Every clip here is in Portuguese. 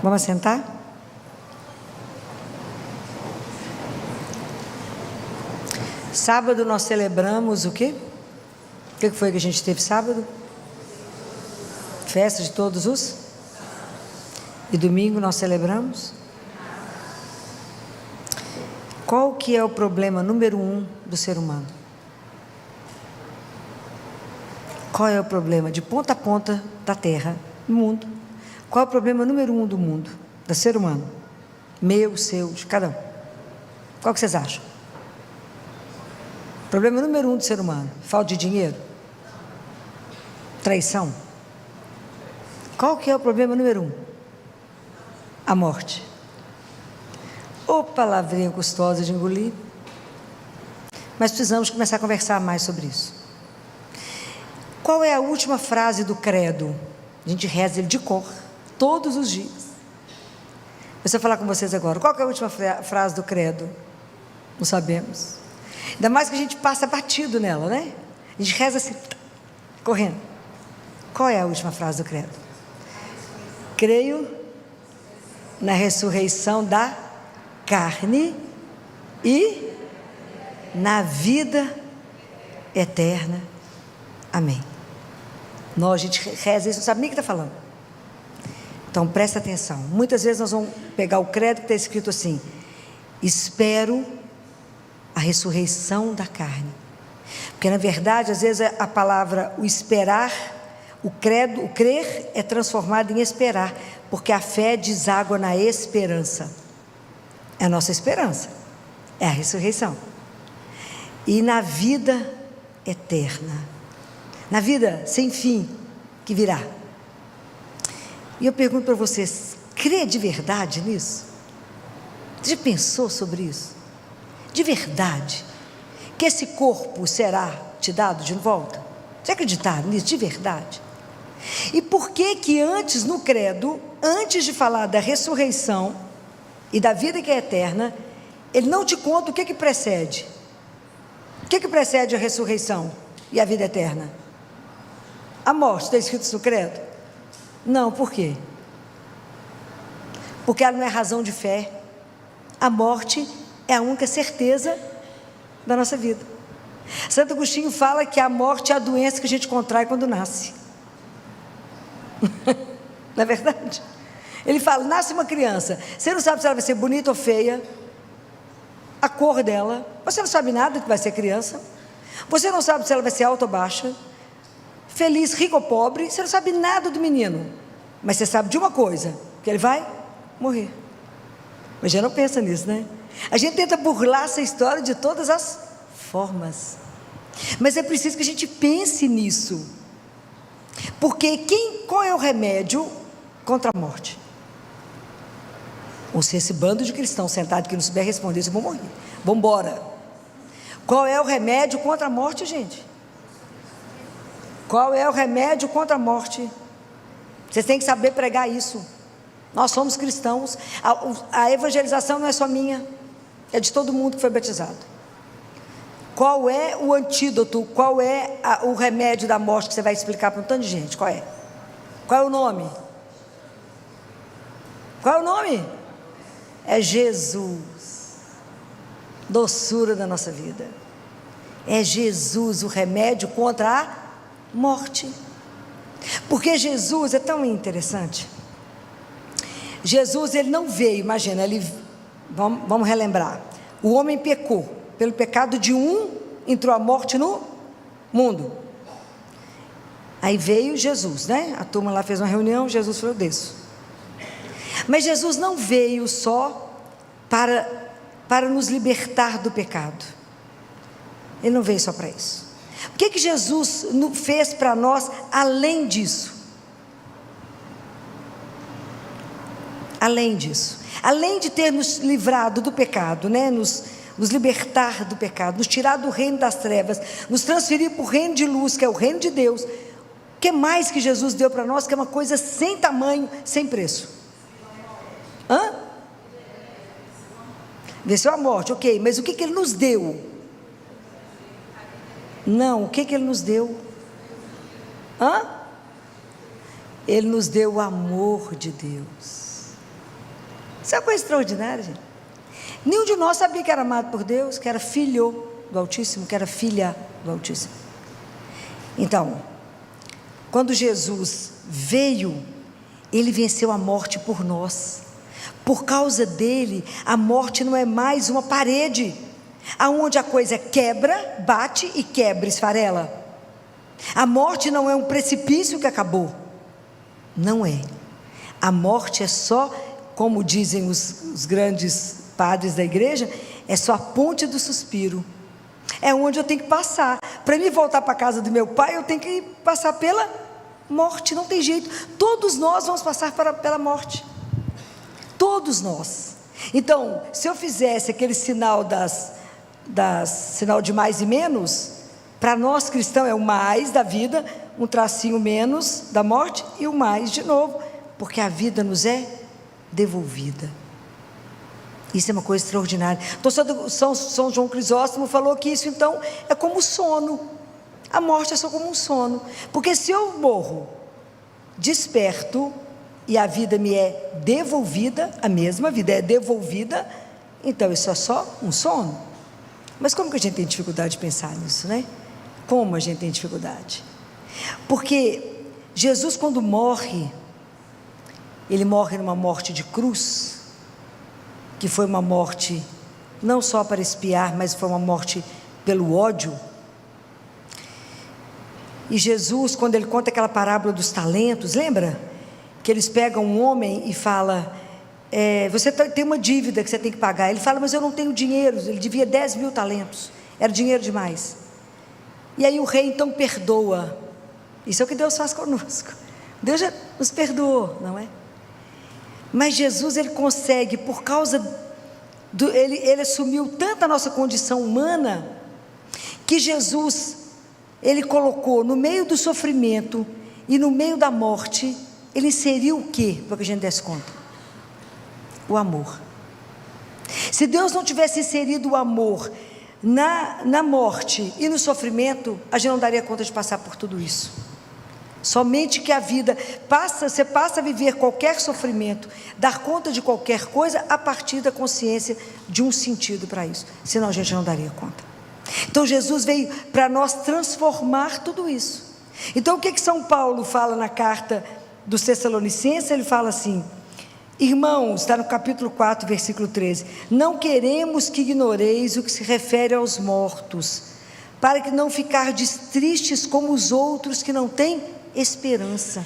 Vamos sentar? Sábado nós celebramos o quê? O que foi que a gente teve sábado? Festa de todos os? E domingo nós celebramos? Qual que é o problema número 1 do ser humano? Qual é o problema de ponta a ponta da terra, do mundo? Qual é o problema número 1 do mundo, do ser humano? Meu, seu, de cada um. Qual que vocês acham? Problema número 1 do ser humano: falta de dinheiro? Traição? Qual que é o problema número 1? A morte. Ô palavrinha gostosa de engolir. Mas precisamos começar a conversar mais sobre isso. Qual é a última frase do credo? A gente reza ele de cor, todos os dias. Eu vou falar com vocês agora. Qual que é a última frase do credo? Não sabemos. Ainda mais que a gente passa batido nela, né? A gente reza assim, correndo. Qual é a última frase do credo? Creio na ressurreição da carne e na vida eterna. Amém. Nós, a gente reza isso, não sabe nem o que está falando. Então, presta atenção. Muitas vezes nós vamos pegar o credo que está escrito assim: espero a ressurreição da carne. Porque, na verdade, às vezes a palavra, o esperar, o credo, o crer é transformado em esperar, porque a fé deságua na esperança. É a nossa esperança, é a ressurreição. E na vida eterna, na vida sem fim que virá. E eu pergunto para vocês: crê de verdade nisso? Você já pensou sobre isso? De verdade, que esse corpo será te dado de volta? Você acredita nisso de verdade? E por que que antes no credo, antes de falar da ressurreição e da vida que é eterna, ele não te conta o que que precede? O que que precede a ressurreição e a vida eterna? A morte, está escrito isso no credo? Não, por quê? Porque ela não é razão de fé. A morte é a única certeza da nossa vida. Santo Agostinho fala que a morte é a doença que a gente contrai quando nasce. Não é verdade? Ele fala: nasce uma criança, você não sabe se ela vai ser bonita ou feia, a cor dela, você não sabe nada que vai ser criança, você não sabe se ela vai ser alta ou baixa, feliz, rico ou pobre, você não sabe nada do menino, mas você sabe de uma coisa: que ele vai morrer. Mas já não pensa nisso, né? A gente tenta burlar essa história de todas as formas, mas é preciso que a gente pense nisso, porque qual é o remédio contra a morte? Ou se esse bando de cristãos sentado que não souber responder isso, vão morrer. Vamos embora. Qual é o remédio contra a morte, gente? Qual é o remédio contra a morte? Vocês têm que saber pregar isso. Nós somos cristãos. A evangelização não é só minha, é de todo mundo que foi batizado. Qual é o antídoto? Qual é o remédio da morte que você vai explicar para um tanto de gente? Qual é? Qual é o nome? Qual é o nome? É Jesus. Doçura da nossa vida. É Jesus o remédio contra a morte. Porque Jesus é tão interessante. Jesus, ele não veio, imagina, vamos relembrar. O homem pecou, pelo pecado de um, entrou a morte no mundo. Aí veio Jesus, né? A turma lá fez uma reunião, Jesus falou: desço. Mas Jesus não veio só para nos libertar do pecado. Ele não veio só para isso. O que Jesus fez para nós além disso? Além disso, além de ter nos livrado do pecado, né? nos libertar do pecado, nos tirar do reino das trevas, nos transferir para o reino de luz, que é o reino de Deus. O que mais que Jesus deu para nós, que é uma coisa sem tamanho, sem preço? Venceu a morte, ok, mas o que Ele nos deu? Não, o que Ele nos deu? Ele nos deu o amor de Deus. Isso é uma coisa extraordinária, gente. Nenhum de nós sabia que era amado por Deus, que era filho do Altíssimo, que era filha do Altíssimo. Então, quando Jesus veio, Ele venceu a morte por nós. Por causa dele, a morte não é mais uma parede, aonde a coisa quebra, bate e quebra, esfarela. A morte não é um precipício que acabou. Não é. A morte é só, como dizem os grandes padres da igreja, é só a ponte do suspiro. É onde eu tenho que passar. Para mim voltar para a casa do meu pai, eu tenho que passar pela morte. Não tem jeito. Todos nós vamos passar pela morte. Todos nós. Então, se eu fizesse aquele sinal sinal de mais e menos, para nós cristãos é o mais da vida, um tracinho menos da morte e o mais de novo, porque a vida nos é devolvida. Isso é uma coisa extraordinária. Então, São João Crisóstomo falou que isso então é como sono. A morte é só como um sono, porque se eu morro, desperto e a vida me é devolvida, a mesma vida é devolvida, então isso é só um sono. Mas como que a gente tem dificuldade de pensar nisso, né? Como a gente tem dificuldade? Porque Jesus, quando morre, Ele morre numa morte de cruz, que foi uma morte não só para expiar, mas foi uma morte pelo ódio. E Jesus, quando Ele conta aquela parábola dos talentos, lembra? Que eles pegam um homem e falam, você tem uma dívida que você tem que pagar. Ele fala, mas eu não tenho dinheiro. Ele devia 10.000 talentos, era dinheiro demais. E aí o rei então perdoa. Isso é o que Deus faz conosco. Deus já nos perdoou, não é? Mas Jesus, Ele consegue, por causa Ele assumiu tanta nossa condição humana, que Jesus, Ele colocou no meio do sofrimento e no meio da morte, Ele inseriu o quê? Para que a gente desse conta? O amor. Se Deus não tivesse inserido o amor na morte e no sofrimento, a gente não daria conta de passar por tudo isso. Somente que a vida você passa a viver qualquer sofrimento, dar conta de qualquer coisa a partir da consciência de um sentido para isso, senão a gente não daria conta. Então Jesus veio para nós transformar tudo isso. Então o que São Paulo fala na carta dos Tessalonicenses? Ele fala assim: irmãos, está no capítulo 4, versículo 13, não queremos que ignoreis o que se refere aos mortos, para que não ficardes tristes como os outros que não têm esperança,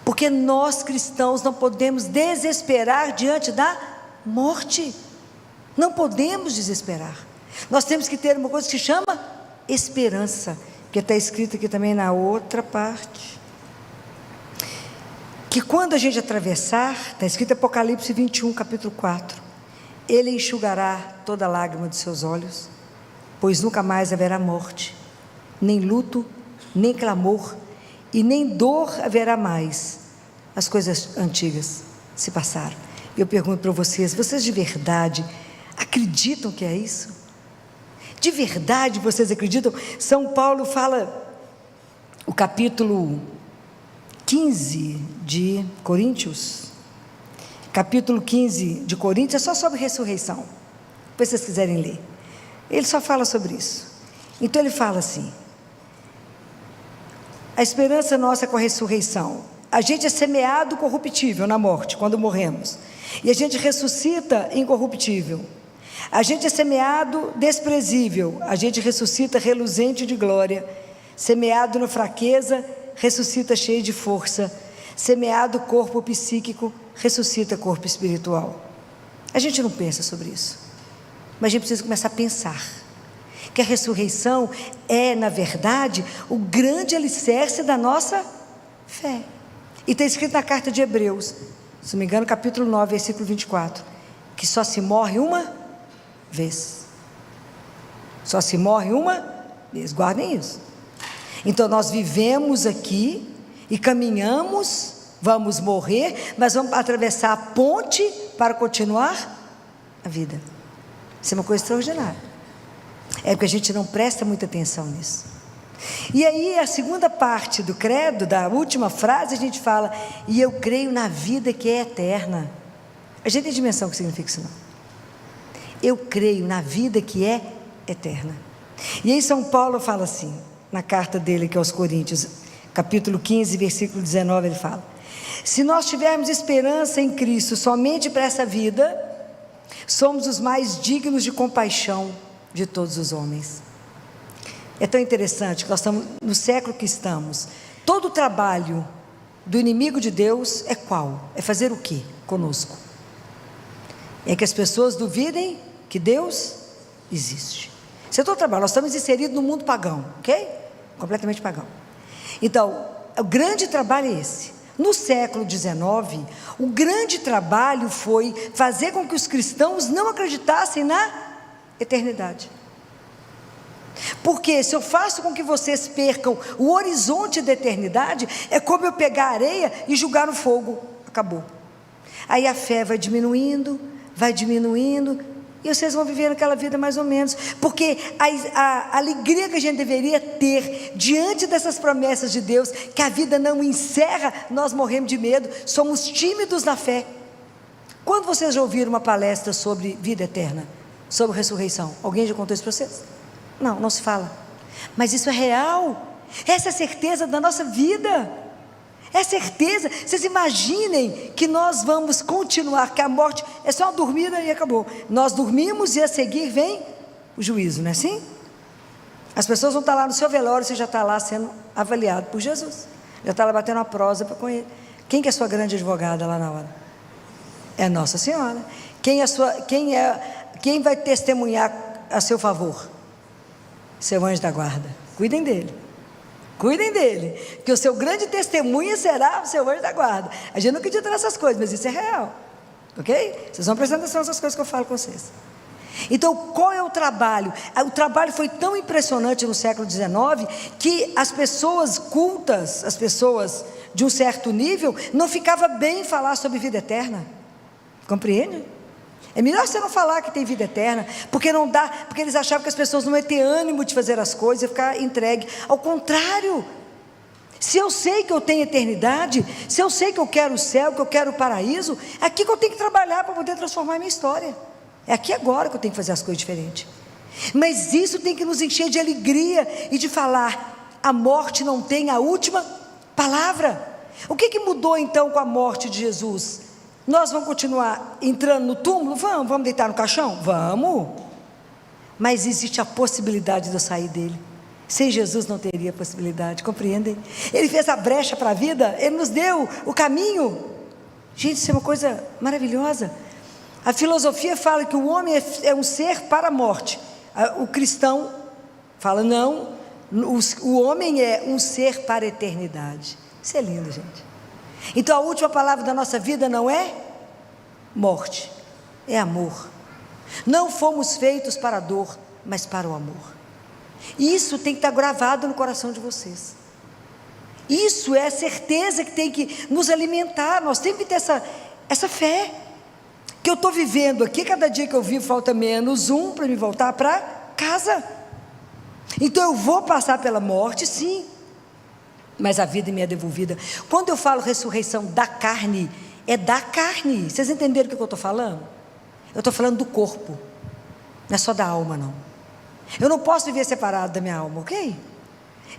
porque nós cristãos não podemos desesperar diante da morte, não podemos desesperar, nós temos que ter uma coisa que se chama esperança, que está escrito aqui também na outra parte, que quando a gente atravessar, está escrito em Apocalipse 21, capítulo 4, Ele enxugará toda lágrima dos seus olhos, pois nunca mais haverá morte, nem luto, nem clamor, e nem dor haverá mais. As coisas antigas se passaram. Eu pergunto para vocês de verdade acreditam que é isso? De verdade vocês acreditam? São Paulo fala, o capítulo 15 de Coríntios, capítulo 15 de Coríntios, é só sobre ressurreição, se vocês quiserem ler, ele só fala sobre isso. Então ele fala assim: a esperança nossa com a ressurreição, a gente é semeado corruptível na morte, quando morremos, e a gente ressuscita incorruptível. A gente é semeado desprezível, a gente ressuscita reluzente de glória. Semeado na fraqueza, ressuscita cheio de força. Semeado corpo psíquico, ressuscita corpo espiritual. A gente não pensa sobre isso, mas a gente precisa começar a pensar que a ressurreição é, na verdade, o grande alicerce da nossa fé. E está escrito na carta de Hebreus, se não me engano, capítulo 9, versículo 24, que só se morre uma vez. Só se morre uma vez, guardem isso. Então nós vivemos aqui e caminhamos, vamos morrer, mas vamos atravessar a ponte para continuar a vida. Isso é uma coisa extraordinária. É porque a gente não presta muita atenção nisso. E aí a segunda parte do credo, da última frase, a gente fala: e eu creio na vida que é eterna. A gente tem dimensão que significa isso não. Eu creio na vida que é eterna. E aí São Paulo fala assim, na carta dele aqui aos Coríntios, capítulo 15, versículo 19, ele fala: se nós tivermos esperança em Cristo somente para essa vida, somos os mais dignos de compaixão de todos os homens. É tão interessante que nós estamos no século que estamos. Todo o trabalho do inimigo de Deus é qual? É fazer o quê conosco? É que as pessoas duvidem que Deus existe. Esse é todo o trabalho. Nós estamos inseridos no mundo pagão, ok? Completamente pagão. Então, o grande trabalho é esse. No século XIX, o grande trabalho foi fazer com que os cristãos não acreditassem na eternidade. Porque se eu faço com que vocês percam o horizonte da eternidade, é como eu pegar areia e jogar no fogo. Acabou. Aí a fé vai diminuindo, e vocês vão viver aquela vida mais ou menos, porque a alegria que a gente deveria ter diante dessas promessas de Deus, que a vida não encerra, nós morremos de medo, somos tímidos na fé. Quando vocês já ouviram uma palestra sobre vida eterna, sobre ressurreição? Alguém já contou isso para vocês? Não, não se fala, mas isso é real, essa é a certeza da nossa vida, é certeza. Vocês imaginem que nós vamos continuar, que a morte é só uma dormida e acabou. Nós dormimos e a seguir vem o juízo, não é assim? As pessoas vão estar lá no seu velório, você já está lá sendo avaliado por Jesus, já está lá batendo uma prosa com ele. Quem que é a sua grande advogada lá na hora? É Nossa Senhora. Quem vai testemunhar a seu favor? Seu anjo da guarda. Cuidem dele, que o seu grande testemunha será o seu anjo da guarda. A gente não acredita nessas coisas, mas isso é real, ok? Vocês vão prestando atenção nessas coisas que eu falo com vocês. Então, qual é o trabalho? O trabalho foi tão impressionante no século XIX, que as pessoas cultas, as pessoas de um certo nível, não ficava bem falar sobre vida eterna. Compreende? É melhor você não falar que tem vida eterna, porque não dá, porque eles achavam que as pessoas não iam ter ânimo de fazer as coisas, ia ficar entregue. Ao contrário, se eu sei que eu tenho eternidade, se eu sei que eu quero o céu, que eu quero o paraíso, é aqui que eu tenho que trabalhar para poder transformar a minha história. É aqui agora que eu tenho que fazer as coisas diferentes. Mas isso tem que nos encher de alegria e de falar: a morte não tem a última palavra. O que mudou então com a morte de Jesus? Nós vamos continuar entrando no túmulo? Vamos deitar no caixão? Vamos, mas existe a possibilidade de eu sair dele. Sem Jesus não teria possibilidade, compreendem? Ele fez a brecha para a vida, Ele nos deu o caminho. Gente, isso é uma coisa maravilhosa. A filosofia fala que o homem é um ser para a morte, o cristão fala não, o homem é um ser para a eternidade. Isso é lindo, gente. Então a última palavra da nossa vida não é morte, é amor. Não fomos feitos para a dor, mas para o amor. Isso tem que estar gravado no coração de vocês. Isso é a certeza que tem que nos alimentar. Nós temos que ter essa fé, que eu estou vivendo aqui, cada dia que eu vivo falta menos um para me voltar para casa. Então eu vou passar pela morte, sim, mas a vida me é devolvida. Quando eu falo ressurreição da carne, é da carne. Vocês entenderam o que eu estou falando? Eu estou falando do corpo, não é só da alma não. Eu não posso viver separado da minha alma, ok?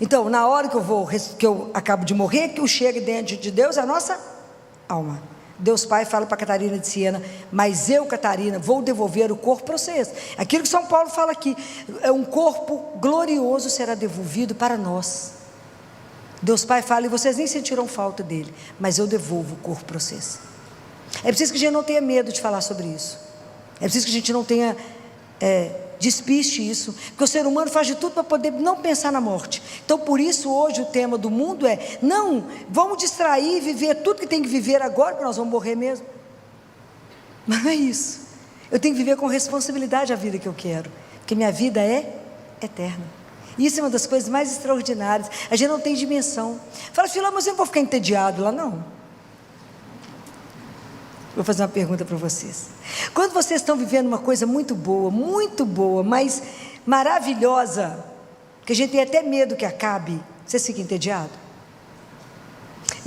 Então na hora que eu acabo de morrer, que eu chego dentro de Deus, é a nossa alma. Deus Pai fala para Catarina de Siena: mas eu, Catarina, vou devolver o corpo para vocês. Aquilo que São Paulo fala aqui, é um corpo glorioso será devolvido para nós. Deus Pai fala: e vocês nem sentiram falta dele, mas eu devolvo o corpo para vocês. É preciso que a gente não tenha medo de falar sobre isso. É preciso que a gente não tenha despiste isso, porque o ser humano faz de tudo para poder não pensar na morte. Então por isso hoje o tema do mundo é: não, vamos distrair e viver tudo que tem que viver agora, porque nós vamos morrer mesmo. Mas não é isso. Eu tenho que viver com responsabilidade a vida que eu quero, porque minha vida é eterna. Isso é uma das coisas mais extraordinárias. A gente não tem dimensão. Fala: filho, mas eu não vou ficar entediado lá, não. Vou fazer uma pergunta para vocês. Quando vocês estão vivendo uma coisa muito boa, mas maravilhosa, que a gente tem até medo que acabe, vocês ficam entediados?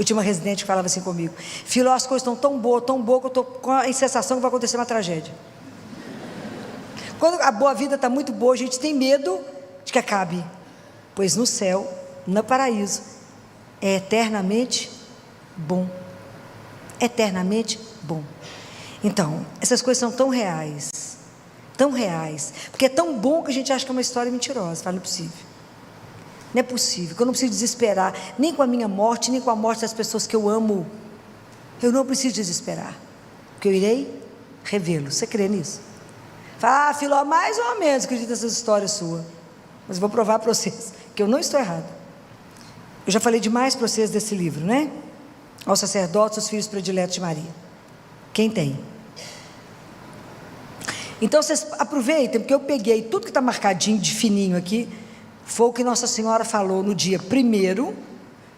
Eu tinha uma residente que falava assim comigo: Filó, as coisas estão tão boas, que eu estou com a sensação que vai acontecer uma tragédia. Quando a boa vida está muito boa, a gente tem medo de que acabe, pois no céu, no paraíso, é eternamente bom. Eternamente bom. Então, essas coisas são tão reais, porque é tão bom que a gente acha que é uma história mentirosa. Fala, não é possível, não é possível, que eu não preciso desesperar, nem com a minha morte, nem com a morte das pessoas que eu amo. Eu não preciso desesperar, porque eu irei revê-lo. Você crê nisso? Fala, Filó, mais ou menos acredito nessas histórias suas, mas vou provar para vocês que eu não estou errado. Eu já falei demais para vocês desse livro, né? Aos sacerdotes, os filhos prediletos de Maria. Quem tem? Então vocês aproveitem, porque eu peguei tudo que está marcadinho de fininho aqui. Foi o que Nossa Senhora falou no dia 1º,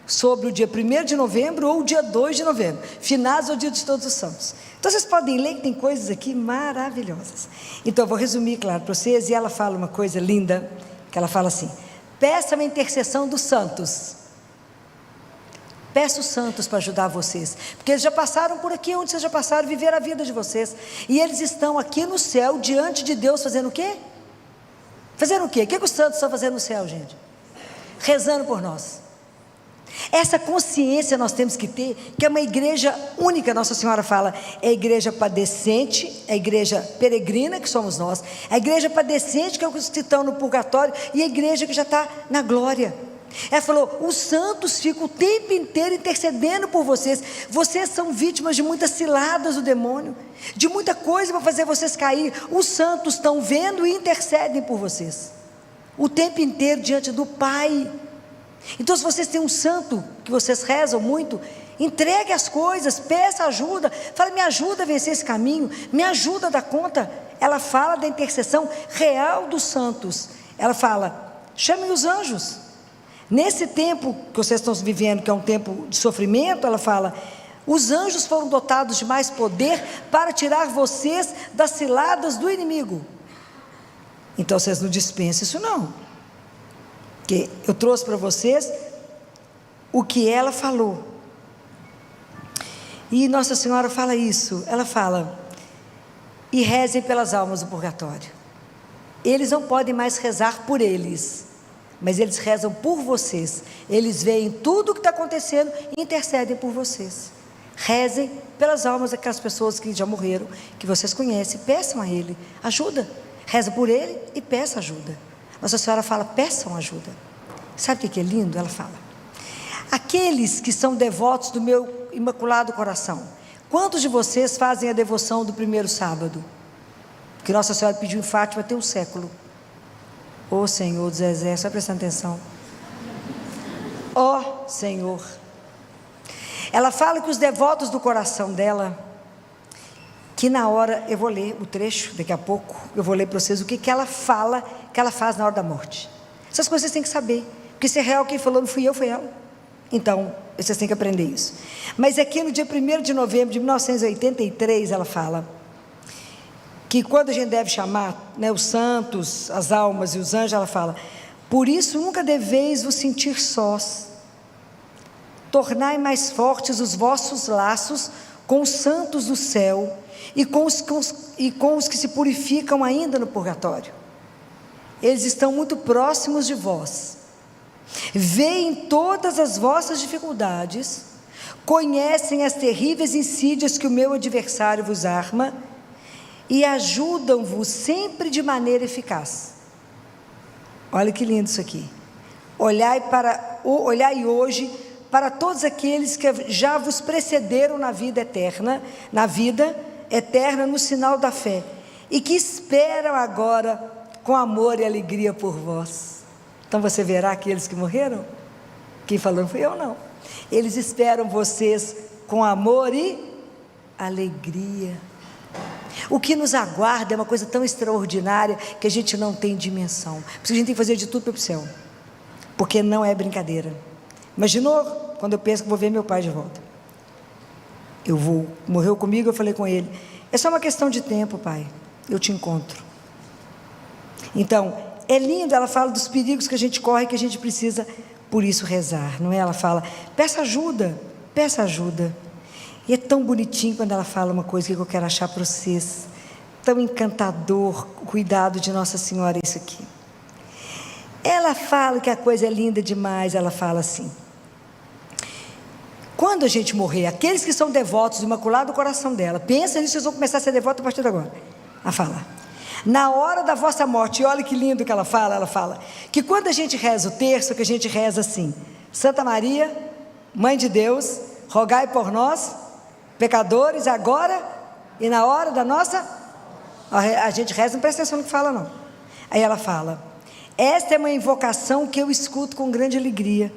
sobre o dia 1º de novembro ou o dia 2 de novembro, finados ao dia de Todos os Santos. Então vocês podem ler que tem coisas aqui maravilhosas. Então eu vou resumir, claro, para vocês. E ela fala uma coisa linda, que ela fala assim: peça a intercessão dos santos. Peça os santos para ajudar vocês, porque eles já passaram por aqui onde vocês já passaram, viveram a vida de vocês, e eles estão aqui no céu, diante de Deus, fazendo o quê? Fazendo o quê? O que os santos estão fazendo no céu, gente? Rezando por nós. Essa consciência nós temos que ter, que é uma igreja única. Nossa Senhora fala, é a igreja padecente, é a igreja peregrina, que somos nós, a igreja padecente, que é os que estão no purgatório, e a igreja que já está na glória. Ela falou, os santos ficam o tempo inteiro intercedendo por vocês. Vocês são vítimas de muitas ciladas do demônio, de muita coisa para fazer vocês cair. Os santos estão vendo e intercedem por vocês o tempo inteiro diante do Pai. Então, se vocês têm um santo que vocês rezam muito, entregue as coisas, peça ajuda, fala, me ajuda a vencer esse caminho, me ajuda a dar conta. Ela fala da intercessão real dos santos. Ela fala, chamem os anjos. Nesse tempo que vocês estão vivendo, que é um tempo de sofrimento, ela fala, os anjos foram dotados de mais poder para tirar vocês das ciladas do inimigo. Então vocês não dispensem isso não, porque eu trouxe para vocês o que ela falou. E Nossa Senhora fala isso, ela fala, e rezem pelas almas do purgatório. Eles não podem mais rezar por eles, mas eles rezam por vocês. Eles veem tudo o que está acontecendo e intercedem por vocês. Rezem pelas almas daquelas pessoas que já morreram, que vocês conhecem, peçam a Ele ajuda. Reza por Ele e peça ajuda. Nossa Senhora fala, peçam ajuda. Sabe o que é lindo? Ela fala, aqueles que são devotos do meu imaculado coração, quantos de vocês fazem a devoção do primeiro sábado? Que Nossa Senhora pediu em Fátima tem um século. Ó Senhor dos Exércitos, só prestando atenção. Ó Senhor. Ela fala que os devotos do coração dela, que na hora, eu vou ler o trecho, daqui a pouco, eu vou ler para vocês o que ela fala, que ela faz na hora da morte. Essas coisas vocês têm que saber, porque se é real quem falou, não fui eu, foi ela. Então, vocês têm que aprender isso. Mas aqui no dia 1º de novembro de 1983, ela fala que quando a gente deve chamar, né, os santos, as almas e os anjos, ela fala, por isso nunca deveis vos sentir sós, tornai mais fortes os vossos laços com os santos do céu e com os que se purificam ainda no purgatório. Eles estão muito próximos de vós, veem todas as vossas dificuldades, conhecem as terríveis insídias que o meu adversário vos arma e ajudam-vos sempre de maneira eficaz. Olha que lindo isso aqui. Olhai hoje para todos aqueles que já vos precederam na vida eterna no sinal da fé, e que esperam agora com amor e alegria por vós. Então você verá aqueles que morreram? Quem falou não fui eu não. Eles esperam vocês com amor e alegria. O que nos aguarda é uma coisa tão extraordinária que a gente não tem dimensão. Por isso a gente tem que fazer de tudo para ir para o céu, porque não é brincadeira. Imaginou quando eu penso que vou ver meu pai de volta? Morreu comigo, eu falei com ele, é só uma questão de tempo, pai, eu te encontro. Então, é lindo, ela fala dos perigos que a gente corre, que a gente precisa, por isso, rezar, não é? Ela fala, peça ajuda, Peça ajuda. E é tão bonitinho quando ela fala uma coisa que eu quero achar para vocês. Tão encantador, o cuidado de Nossa Senhora, isso aqui. Ela fala que a coisa é linda demais, ela fala assim: quando a gente morrer, aqueles que são devotos do Imaculado Coração dela, pensa nisso, vocês vão começar a ser devotos a partir de agora. Ela fala: na hora da vossa morte, e olha que lindo que ela fala que quando a gente reza o terço, que a gente reza assim: Santa Maria, Mãe de Deus, rogai por nós, pecadores, agora e na hora da nossa... A gente reza, não presta atenção no que fala não. Aí ela fala: esta é uma invocação que eu escuto com grande alegria,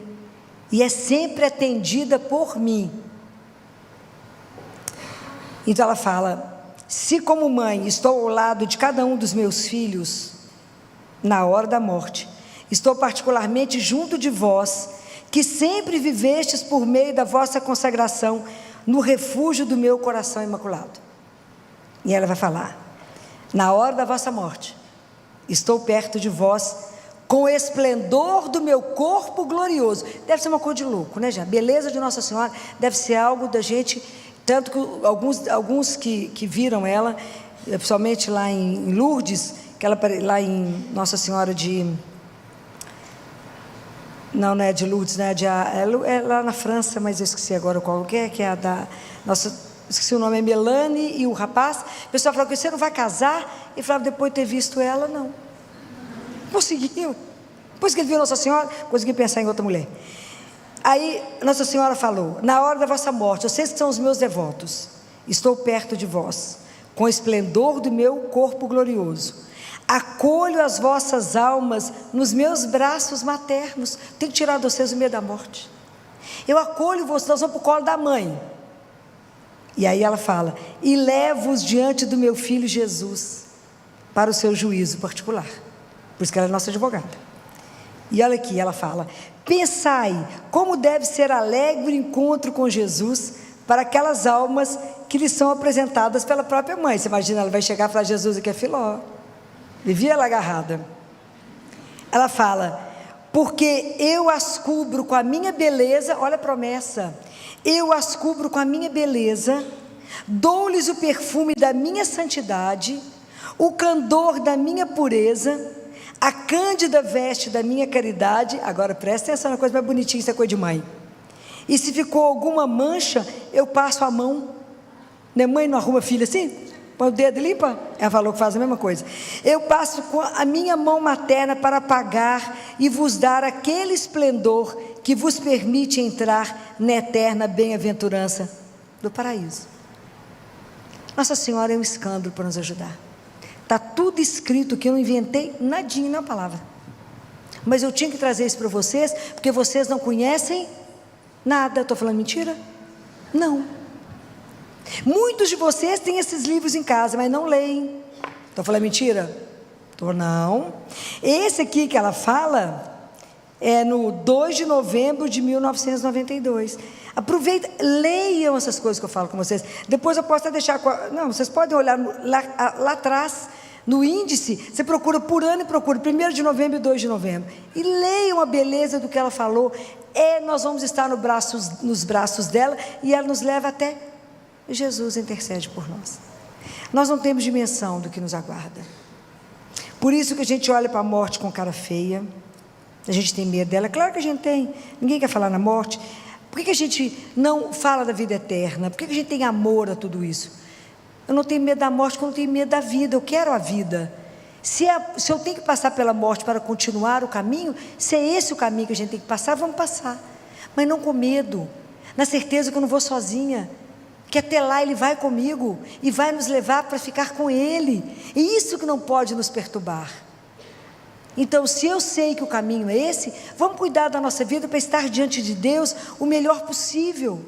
e é sempre atendida por mim. Então ela fala: se como mãe estou ao lado de cada um dos meus filhos, na hora da morte, estou particularmente junto de vós, que sempre vivestes por meio da vossa consagração, no refúgio do meu coração imaculado. E ela vai falar: na hora da vossa morte, estou perto de vós, com o esplendor do meu corpo glorioso. Deve ser uma coisa de louco, né, gente? A beleza de Nossa Senhora deve ser algo da gente, tanto que alguns que viram ela, principalmente lá em Lourdes, que ela, lá em Nossa Senhora de... Não é de Lourdes, né? É lá na França, mas eu esqueci agora qual que é a da... esqueci o nome, é Melanie e o rapaz. O pessoal falou que você não vai casar, e falava, depois de ter visto ela, não. Conseguiu. Depois que ele viu Nossa Senhora, conseguiu pensar em outra mulher. Aí Nossa Senhora falou: na hora da vossa morte, vocês que são os meus devotos, estou perto de vós, com o esplendor do meu corpo glorioso. Acolho as vossas almas nos meus braços maternos. Tenho que tirar de vocês o medo da morte. Eu acolho vocês, nós vamos para o colo da mãe. E aí ela fala: e levo-os diante do meu filho Jesus, para o seu juízo particular. Por isso que ela é nossa advogada. E olha aqui, ela fala: pensai como deve ser alegre o encontro com Jesus para aquelas almas que lhe são apresentadas pela própria mãe. Você imagina, ela vai chegar e falar: Jesus aqui é Filó, vivia ela agarrada. Ela fala: porque eu as cubro com a minha beleza. Olha a promessa: eu as cubro com a minha beleza, dou-lhes o perfume da minha santidade, o candor da minha pureza, a cândida veste da minha caridade. Agora presta atenção na coisa mais bonitinha, isso é coisa de mãe. E se ficou alguma mancha, eu passo a mão. Né, mãe não arruma filha assim? Põe o dedo e limpa? Ela falou que faz a mesma coisa. Eu passo com a minha mão materna para apagar e vos dar aquele esplendor que vos permite entrar na eterna bem-aventurança do paraíso. Nossa Senhora é um escândalo para nos ajudar. Está tudo escrito, que eu não inventei nadinha na palavra. Mas eu tinha que trazer isso para vocês, porque vocês não conhecem nada. Estou falando mentira? Não. Muitos de vocês têm esses livros em casa, mas não leem. Estou falando mentira? Não. Esse aqui que ela fala é no 2 de novembro de 1992. Aproveita, leiam essas coisas que eu falo com vocês. Depois eu posso até deixar... Não, vocês podem olhar lá atrás, no índice, você procura por ano e procura 1 de novembro e 2 de novembro. E leiam a beleza do que ela falou. Nós vamos estar nos braços dela, e ela nos leva até Jesus, intercede por nós. Nós não temos dimensão do que nos aguarda. Por isso que a gente olha para a morte com cara feia. A gente tem medo dela. Claro que a gente tem. Ninguém quer falar na morte. Por que a gente não fala da vida eterna? Por que a gente tem amor a tudo isso? Eu não tenho medo da morte, porque eu não tenho medo da vida. Eu quero a vida. Se eu tenho que passar pela morte para continuar o caminho, se é esse o caminho que a gente tem que passar, vamos passar. Mas não com medo, na certeza que eu não vou sozinha, que até lá Ele vai comigo e vai nos levar para ficar com Ele. E isso que não pode nos perturbar. Então, se eu sei que o caminho é esse, vamos cuidar da nossa vida para estar diante de Deus o melhor possível,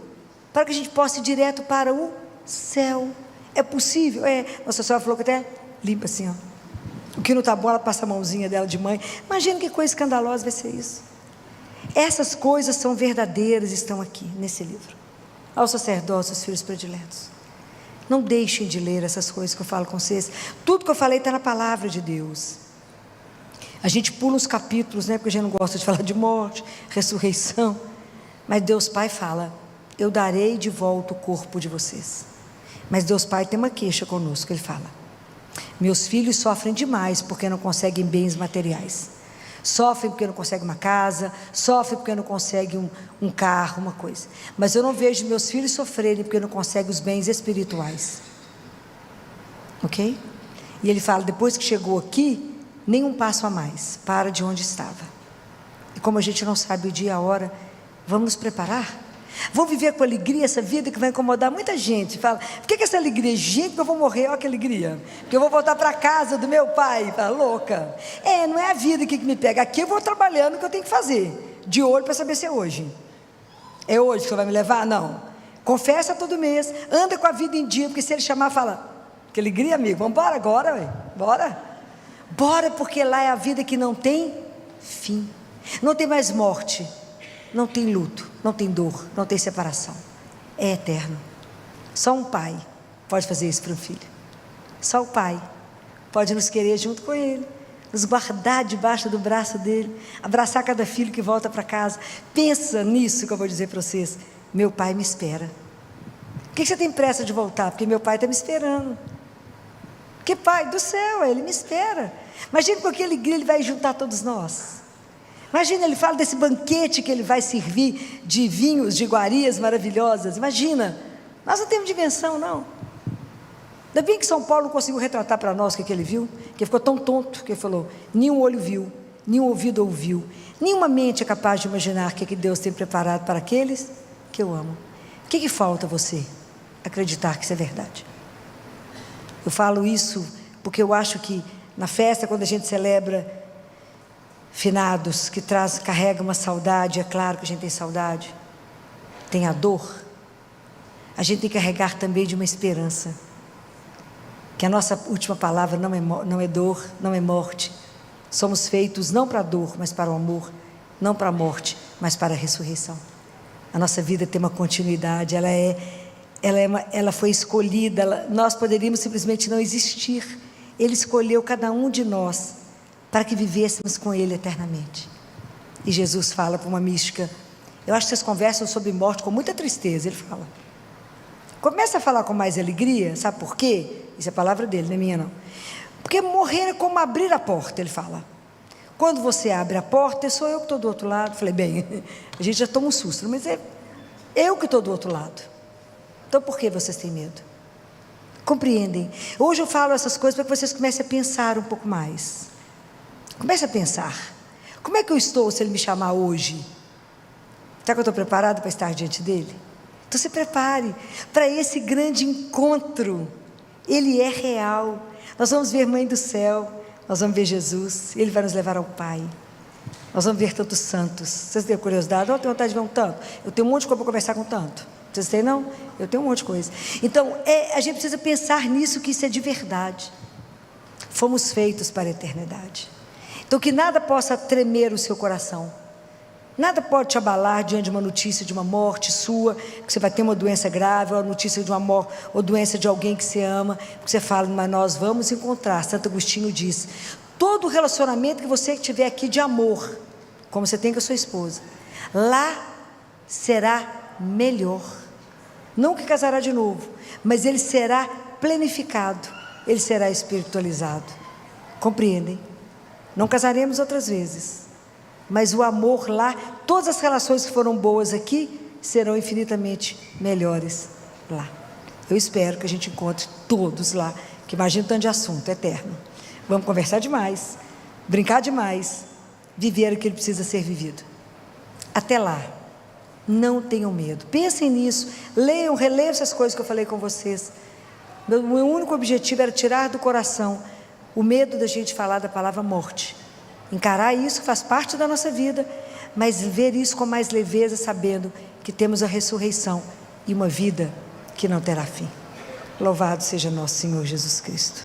para que a gente possa ir direto para o céu. É possível? Nossa Senhora falou que até limpa assim, ó. O que não está bom, ela passa a mãozinha dela de mãe. Imagina que coisa escandalosa vai ser isso. Essas coisas são verdadeiras, estão aqui nesse livro. Aos sacerdotes, os filhos prediletos, não deixem de ler essas coisas que eu falo com vocês. Tudo que eu falei está na palavra de Deus. A gente pula os capítulos, né, porque a gente não gosta de falar de morte, ressurreição, mas Deus Pai fala eu darei de volta o corpo de vocês. Mas Deus Pai tem uma queixa conosco, Ele fala: meus filhos sofrem demais porque não conseguem bens materiais, sofrem porque não conseguem uma casa, sofrem porque não conseguem um carro, uma coisa, mas eu não vejo meus filhos sofrerem porque não conseguem os bens espirituais, ok? E Ele fala, depois que chegou aqui, nenhum passo a mais, para de onde estava. E como a gente não sabe o dia e a hora, vamos nos preparar? Vou viver com alegria essa vida que vai incomodar muita gente. Fala, por que essa alegria? Gente, que eu vou morrer, olha que alegria. Porque eu vou voltar para a casa do meu pai. Fala, louca. Não é a vida que me pega. Aqui eu vou trabalhando o que eu tenho que fazer. De olho para saber se é hoje. É hoje que você vai me levar? Não. Confessa todo mês. Anda com a vida em dia, porque se ele chamar, fala, que alegria, amigo. Vamos embora agora, ué. Bora. Bora, porque lá é a vida que não tem fim. Não tem mais morte. Não tem luto, não tem dor, não tem separação, é eterno. Só um pai pode fazer isso para um filho. Só o pai pode nos querer junto com ele, nos guardar debaixo do braço dele, abraçar cada filho que volta para casa. Pensa nisso que eu vou dizer para vocês. Meu pai me espera. Por que você tem pressa de voltar? Porque meu pai está me esperando. Porque pai do céu, ele me espera. Imagina com que alegria ele vai juntar todos nós. Imagina, ele fala desse banquete que ele vai servir de vinhos, de iguarias maravilhosas. Imagina, nós não temos dimensão, não. Ainda bem que São Paulo não conseguiu retratar para nós o que ele viu, que ele ficou tão tonto, que ele falou, nenhum olho viu, nenhum ouvido ouviu, nenhuma mente é capaz de imaginar o que Deus tem preparado para aqueles que eu amo. O que falta a você acreditar que isso é verdade? Eu falo isso porque eu acho que na festa, quando a gente celebra finados, que carrega uma saudade, é claro que a gente tem saudade, tem a dor, a gente tem que carregar também de uma esperança, que a nossa última palavra não é dor, não é morte, somos feitos não para a dor, mas para o amor, não para a morte, mas para a ressurreição. A nossa vida tem uma continuidade, ela foi escolhida, nós poderíamos simplesmente não existir, Ele escolheu cada um de nós, para que vivêssemos com Ele eternamente. E Jesus fala para uma mística, eu acho que vocês conversam sobre morte com muita tristeza. Ele fala, começa a falar com mais alegria, sabe por quê? Isso é a palavra dele, não é minha não. Porque morrer é como abrir a porta, ele fala. Quando você abre a porta, sou eu que estou do outro lado. Falei, bem, a gente já toma um susto, mas é eu que estou do outro lado. Então por que vocês têm medo? Compreendem? Hoje eu falo essas coisas para que vocês comecem a pensar um pouco mais. Comece a pensar, como é que eu estou se Ele me chamar hoje? Será que eu estou preparado para estar diante dEle? Então se prepare para esse grande encontro, Ele é real, nós vamos ver Mãe do Céu, nós vamos ver Jesus, Ele vai nos levar ao Pai, nós vamos ver tantos santos. Vocês têm curiosidade? Eu tenho vontade de ver um tanto, eu tenho um monte de coisa para conversar com tanto, vocês têm não? Eu tenho um monte de coisa. Então a gente precisa pensar nisso, que isso é de verdade, fomos feitos para a eternidade. Então que nada possa tremer o seu coração, nada pode te abalar diante de uma notícia de uma morte sua, que você vai ter uma doença grave, ou a notícia de uma morte, ou doença de alguém que você ama, porque você fala, mas nós vamos encontrar. Santo Agostinho diz, todo relacionamento que você tiver aqui de amor, como você tem com a sua esposa, lá será melhor, não que casará de novo, mas ele será planificado, ele será espiritualizado. Compreendem? Não casaremos outras vezes, mas o amor lá, todas as relações que foram boas aqui, serão infinitamente melhores lá. Eu espero que a gente encontre todos lá, que imagina tanto de assunto, eterno. Vamos conversar demais, brincar demais, viver o que ele precisa ser vivido. Até lá, não tenham medo, pensem nisso, leiam, releiam essas coisas que eu falei com vocês. Meu único objetivo era tirar do coração o medo da gente falar da palavra morte, encarar isso faz parte da nossa vida, mas ver isso com mais leveza, sabendo que temos a ressurreição e uma vida que não terá fim. Louvado seja nosso Senhor Jesus Cristo.